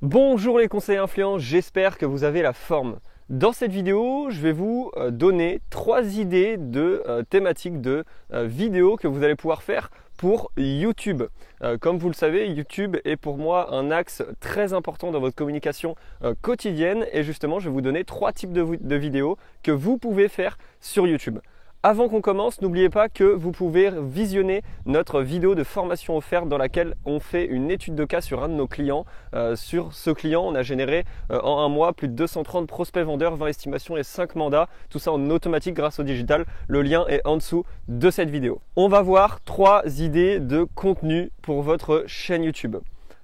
Bonjour les conseillers influents, j'espère que vous avez la forme. Dans cette vidéo, je vais vous donner 3 idées de thématiques de vidéos que vous allez pouvoir faire pour YouTube. Comme vous le savez, YouTube est pour moi un axe très important dans votre communication quotidienne et justement, je vais vous donner 3 types de vidéos que vous pouvez faire sur YouTube. Avant qu'on commence, n'oubliez pas que vous pouvez visionner notre vidéo de formation offerte dans laquelle on fait une étude de cas sur un de nos clients. Sur ce client, on a généré en un mois plus de 230 prospects vendeurs, 20 estimations et 5 mandats. Tout ça en automatique grâce au digital. Le lien est en dessous de cette vidéo. On va voir 3 idées de contenu pour votre chaîne YouTube.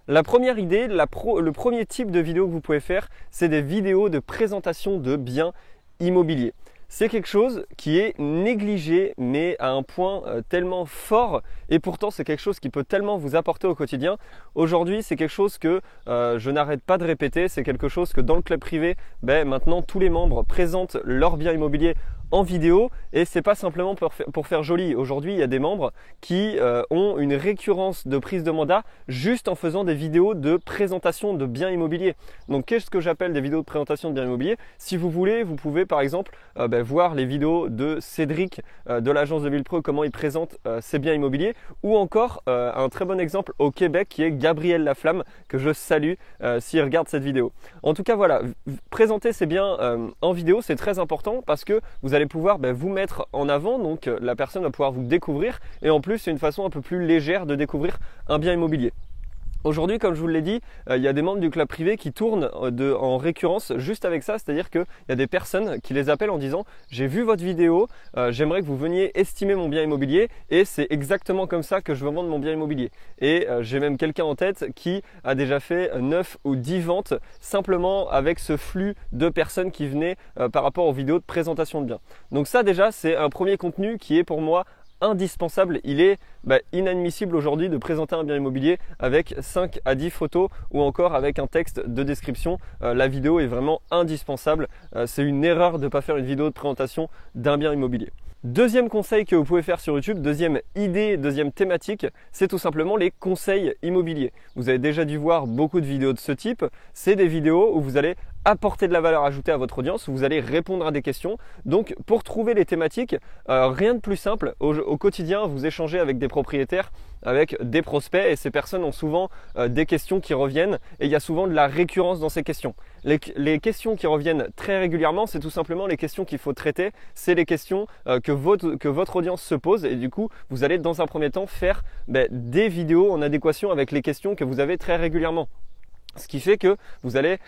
La première idée, le premier type de vidéo que vous pouvez faire, c'est des vidéos de présentation de biens immobiliers. C'est quelque chose qui est négligé, mais à un point tellement fort, et pourtant c'est quelque chose qui peut tellement vous apporter au quotidien. Aujourd'hui, c'est quelque chose que je n'arrête pas de répéter, c'est quelque chose que dans le club privé, maintenant tous les membres présentent leurs biens immobiliers en vidéo, et c'est pas simplement pour faire joli. Aujourd'hui, il y a des membres qui ont une récurrence de prise de mandat juste en faisant des vidéos de présentation de biens immobiliers. Donc qu'est-ce que j'appelle des vidéos de présentation de biens immobiliers? Si vous voulez, vous pouvez par exemple voir les vidéos de Cédric de l'agence de Villepreux, comment il présente ses biens immobiliers, ou encore un très bon exemple au Québec qui est Gabriel Laflamme, que je salue s'il regarde cette vidéo. En tout cas, voilà, présenter ses biens en vidéo, c'est très important parce que vous allez pouvoir vous mettre en avant, donc la personne va pouvoir vous découvrir, et en plus c'est une façon un peu plus légère de découvrir un bien immobilier. Aujourd'hui, comme je vous l'ai dit, il y a des membres du club privé qui tournent en récurrence juste avec ça, c'est-à-dire qu'il y a des personnes qui les appellent en disant « J'ai vu votre vidéo, j'aimerais que vous veniez estimer mon bien immobilier et c'est exactement comme ça que je veux vendre mon bien immobilier. » Et j'ai même quelqu'un en tête qui a déjà fait 9 ou 10 ventes simplement avec ce flux de personnes qui venaient par rapport aux vidéos de présentation de biens. Donc ça déjà, c'est un premier contenu qui est pour moi indispensable. Il est inadmissible aujourd'hui de présenter un bien immobilier avec 5 à 10 photos ou encore avec un texte de description. La vidéo est vraiment indispensable. C'est une erreur de ne pas faire une vidéo de présentation d'un bien immobilier. Deuxième conseil que vous pouvez faire sur YouTube, deuxième idée, deuxième thématique, c'est tout simplement les conseils immobiliers. Vous avez déjà dû voir beaucoup de vidéos de ce type. C'est des vidéos où vous allez apporter de la valeur ajoutée à votre audience, où vous allez répondre à des questions. Donc pour trouver les thématiques, rien de plus simple. Au quotidien, vous échangez avec des propriétaires, avec des prospects, et ces personnes ont souvent des questions qui reviennent, et il y a souvent de la récurrence dans ces questions. Les questions qui reviennent très régulièrement, c'est tout simplement les questions qu'il faut traiter. C'est les questions que votre audience se pose, et du coup, vous allez dans un premier temps faire des vidéos en adéquation avec les questions que vous avez très régulièrement. Ce qui fait que vous allez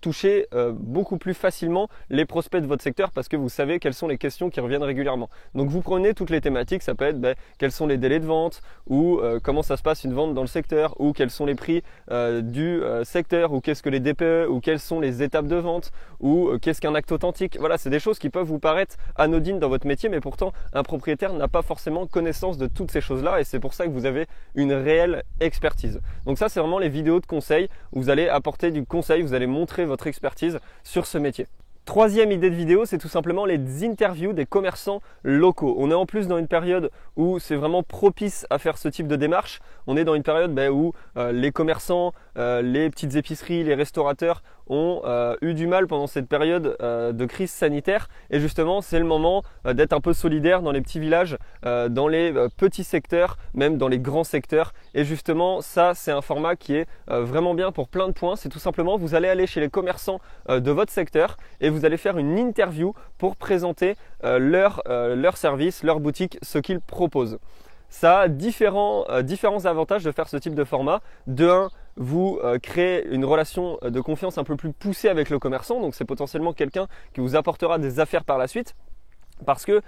toucher beaucoup plus facilement les prospects de votre secteur parce que vous savez quelles sont les questions qui reviennent régulièrement. Donc vous prenez toutes les thématiques, ça peut être quels sont les délais de vente, ou comment ça se passe une vente dans le secteur, ou quels sont les prix du secteur, ou qu'est-ce que les DPE, ou quelles sont les étapes de vente, ou qu'est-ce qu'un acte authentique. Voilà, c'est des choses qui peuvent vous paraître anodines dans votre métier, mais pourtant un propriétaire n'a pas forcément connaissance de toutes ces choses-là, et c'est pour ça que vous avez une réelle expertise. Donc ça, c'est vraiment les vidéos de conseils où vous allez apporter du conseil, vous allez montrer votre expertise sur ce métier. Troisième idée de vidéo, c'est tout simplement les interviews des commerçants locaux. On est en plus dans une période où c'est vraiment propice à faire ce type de démarche. On est dans une période où les commerçants, les petites épiceries, les restaurateurs ont eu du mal pendant cette période de crise sanitaire, et justement c'est le moment d'être un peu solidaire dans les petits villages, dans les petits secteurs, même dans les grands secteurs, et justement ça c'est un format qui est vraiment bien pour plein de points. C'est tout simplement, vous allez aller chez les commerçants de votre secteur et vous allez faire une interview pour présenter leur service, leur boutique, ce qu'ils proposent. Ça a différents avantages de faire ce type de format. De 1, vous créez une relation de confiance un peu plus poussée avec le commerçant, donc c'est potentiellement quelqu'un qui vous apportera des affaires par la suite. Parce que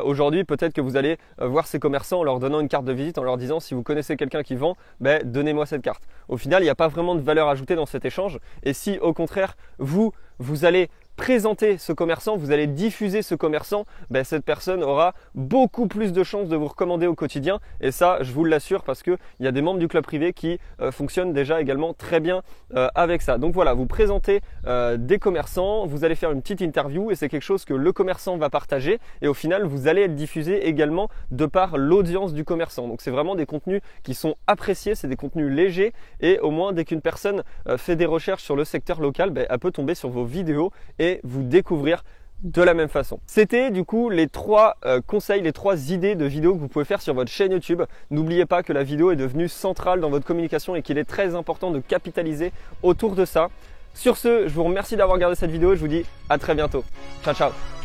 aujourd'hui, peut-être que vous allez voir ces commerçants en leur donnant une carte de visite, en leur disant si vous connaissez quelqu'un qui vend, donnez-moi cette carte. Au final, il n'y a pas vraiment de valeur ajoutée dans cet échange. Et si au contraire, vous allez présenter ce commerçant, vous allez diffuser ce commerçant, cette personne aura beaucoup plus de chances de vous recommander au quotidien. Et ça, je vous l'assure, parce qu'il y a des membres du club privé qui fonctionnent déjà également très bien avec ça. Donc voilà, vous présentez des commerçants, vous allez faire une petite interview et c'est quelque chose que le commerçant va partager et au final, vous allez être diffusé également de par l'audience du commerçant. Donc c'est vraiment des contenus qui sont appréciés, c'est des contenus légers et au moins dès qu'une personne fait des recherches sur le secteur local, elle peut tomber sur vos vidéos et vous découvrir de la même façon. C'était du coup les 3 conseils, les 3 idées de vidéos que vous pouvez faire sur votre chaîne YouTube. N'oubliez pas que la vidéo est devenue centrale dans votre communication et qu'il est très important de capitaliser autour de ça. Sur ce, je vous remercie d'avoir regardé cette vidéo et je vous dis à très bientôt. Ciao, ciao!